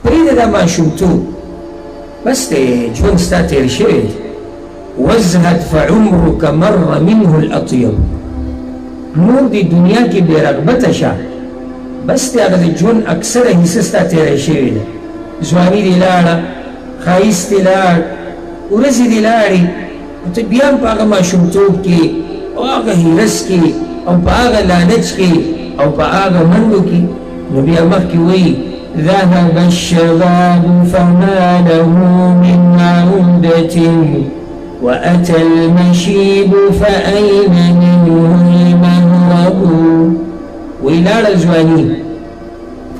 پرېږده دا ماشومتوب بس دی ژوند ستا تېر شوی دی وازهد فعمرك مر منه الاطيب نور دی دنیا کې بې رغبته شه بس دی هغه د ژوند اکثره حصه ستا تېری شوې ده ځواني دې لاړه ښایست دې لاړ ورځې دې لاړې نو ته بیا هم په هغه ماشومتوب کې او هغه هیرس کې او په هغه لالچ کې او په هغه منډو کې نو بیا مخکې وایي ذهب الشباب فما له من عودة وأتى المشيب فأين منه المهرب ولاړه ځواني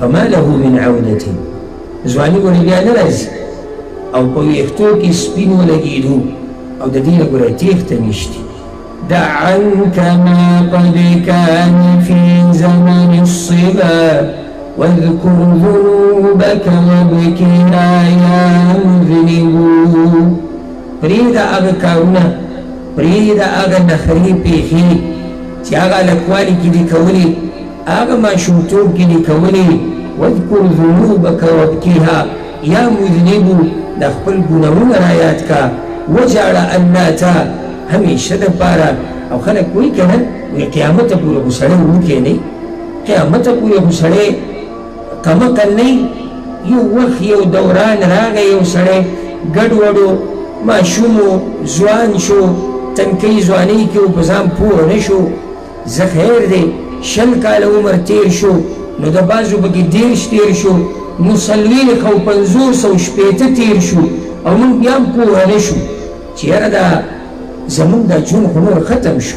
فما له من عودة ځواني ګوره بیا نه راځي او په ویښتو کې سپین ولګېدو او د دې نه ګوره تېښته نشته دع عنك ما قد كان في زمن الصبا واذكر ذنوبك وابكها يا مذنب پرېږده هغه کارونه پرېږده هغه نخرې پېښې چې هغه هلکوالي کې دې کولې هغه ماشومتوب کې دې کولې واذکر ذنوبک وابکیها یا مذنبو د خپل ګناهونه رایاد کا وجاړه الله ته همیشه دپاره او خلک وایي که نه وایي قیامته پورې خو سړی وکښېنئ قیامته پورې خو سړی کمقل نه یو وخت یو دوران راغی یو سړی ګډوډو ماشومو ځوان شو تنکۍ ځوانۍ کې و په ځان پوه نه شو زه خیر دی 20 کاله عمر تېر شو نو د بعضو پکې 30 تېر شو نو 40 او 50 او 60 تېر شو او موږ بیا هم پوه نه شو چې یاره دا زمونږ دا ژوند خو نور ختم شو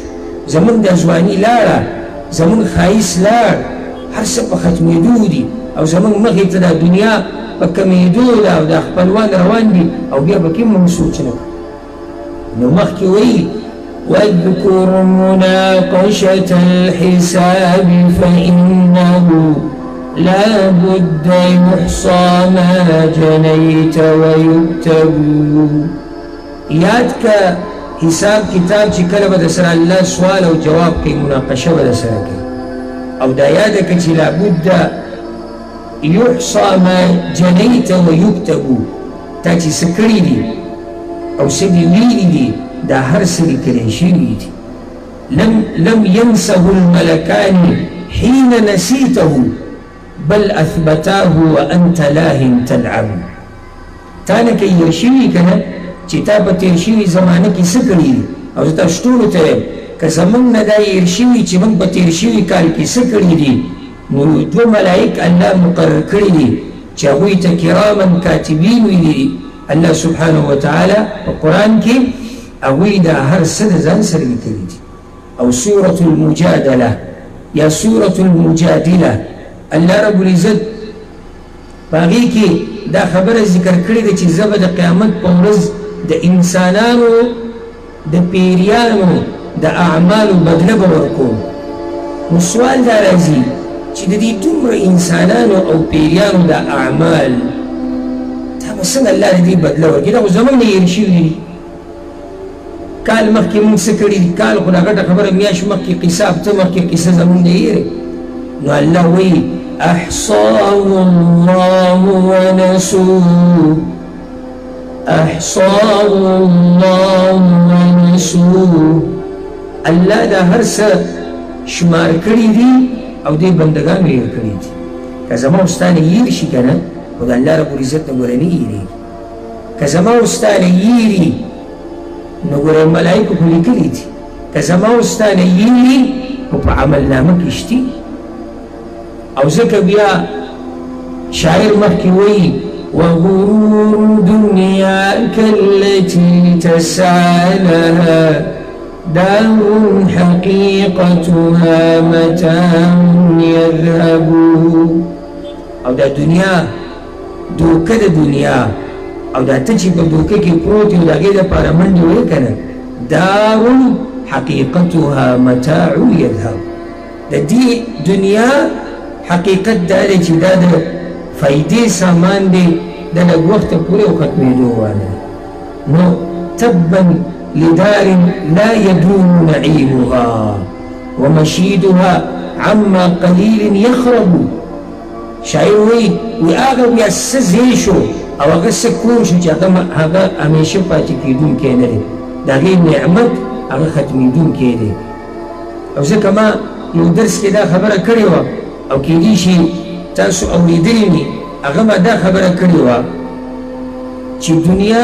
زمونږ دا ځواني لاړه زمونږ ښایست لاړ هر څه په ختمېدو دي او زمونږ مخې ته دا دنیا په کمېدو ده او دا خپلوان روان دي او بیا پکې موږ سوچ نه کوو نو مخکې وایي واذكر مناقشة الحساب فإنه لا بد يحصى ما جنيت ويكتب یاد که حساب کتاب چې کله به د سره الله سوال او جواب کوي مناقشه به د سره کوي او دا یاده که چې لابد يحصى ما جنيت ويكتب تا چې څه کړي دي او څه دې ویلي دي دا هر څه لیکلی شوي دي لم ينسه الملكان حين نسيته بل أثبتاه وأنت لاه تلعب تا نه که هېر شوي که نه چې تا په تېر شوي زمانه کې څه کړي دي او زه تاسو ټولو ته وایم که زموږ نه دا هېر شوي چې موږ په تېر شوي کال کې څه کړي دي نو 2 ملائک الله مقرر کړي دي چې هغوی ته کراما کاتبین ویلي دي الله سبحانه وتعالی په قرآن کې هغوی دا هر څه د ځان سره لیکلي دي او سورة المجادله یا سورة المجادله الله رب العزت په هغې کې دا خبره ذکر کړې ده چې زه به د قیامت په ورځ د انسانانو د پیریانو د اعمالو بدله به ورکوم نو سوال دا راځي چې د دې دومره انسانانو او پیریانو د اعمال دا به څنګه الله د دې بدله ورکړي دا خو زموږ نه هېر شوي دي کال مخکې موږ څه کړي دي کال خو دا ګټه خبره میاشت مخکې قصه هفته مخکې قصه زموږ نه هېرې نو الله وایي أحصاه الله ونسوه أحصاه الله ونسوه الله دا هر څه شمار کړي دي او دې بندګانو یې کړي دي که زما او ستا نه هېر شي که نه خو د الله رب العزت نه ګوره نه هېرېږي که زما او ستا نه هېري نو ګوره ملایکو خو لیکلي دي که زما او ستا نه هېري خو په عملنامه کې شتي او ځکه بیا شاعر مخکې وایي وغرور دنياك التي تسعى لها دار حقيقتها متاع يذهب او دا دنیا دوکه د دنیا او دا ته چې په دوکه کې پروت یو د هغې دپاره منډې ویې که نه دار حقیقتها متاع یذهب د دې دنیا حقیقت دا دی چې دا د فایدې سامان دی د لږ وخته پورې او ختمېدو والا نو تبا لدار لا يدوم نعيمها ومشيدها عما قليل يخرب شاعر وی هغه بیا څه ځای شو او هغه څه کور شو چې هغه همیشه پاتې کېدونکی نه دی د هغې نعمت هغه ختمېدونکی دی او ځکه ما یو درس کې دا خبره کړې وه او کېدای شي تاسو اورېدلې مې هغه ما دا خبره کړې وه چې دنیا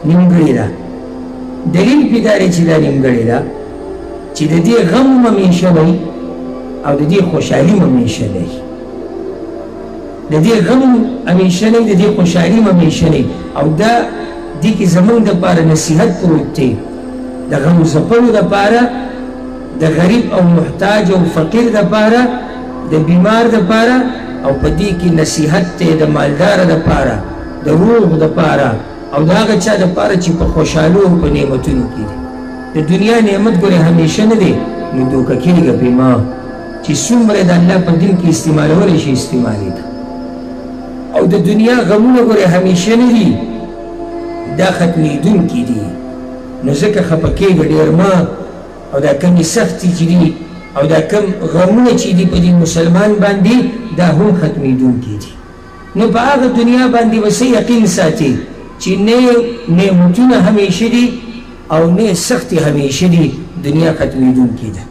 نیمګړې ده دلیل پې دا دی چې دا نیمګړې ده چې د دې غم همیشه دی او د دې خوشحالي همیشه دی د دې غم همیشه دی د دې خوشحالي همیشه دی او دا دې کې زموږ دپاره نصیحت پروت دی د غم ځپلو دپاره د غریب او محتاج او فقیر دپاره د بیمار دپاره او په دې کې نصیحت دی د مالداره دپاره د روغ دپاره او د هغه چا دپاره چې په خوشحالو او په نعمتونو کې دی د دنیا نعمت ګورې همیشه نه دی نو دوکه کېږه پرې مه چې څومره د الله په دین کې استعمالولی شي استعمالي ده او د دنیا غمونه ګورې همیشه نه دي دا ختمېدونکي دي نو ځکه خفه کېږه ډېر مه او دا کمې سختې چې دي او دا کم غمونه چې دي په دې مسلمان باندې دا هم ختمېدونکي دي نو په هغه دنیا باندې به څه یقین ساتي چې نه نعمتونه همیشه دي او نه سختې همیشه دي دنیا ختمېدونکې ده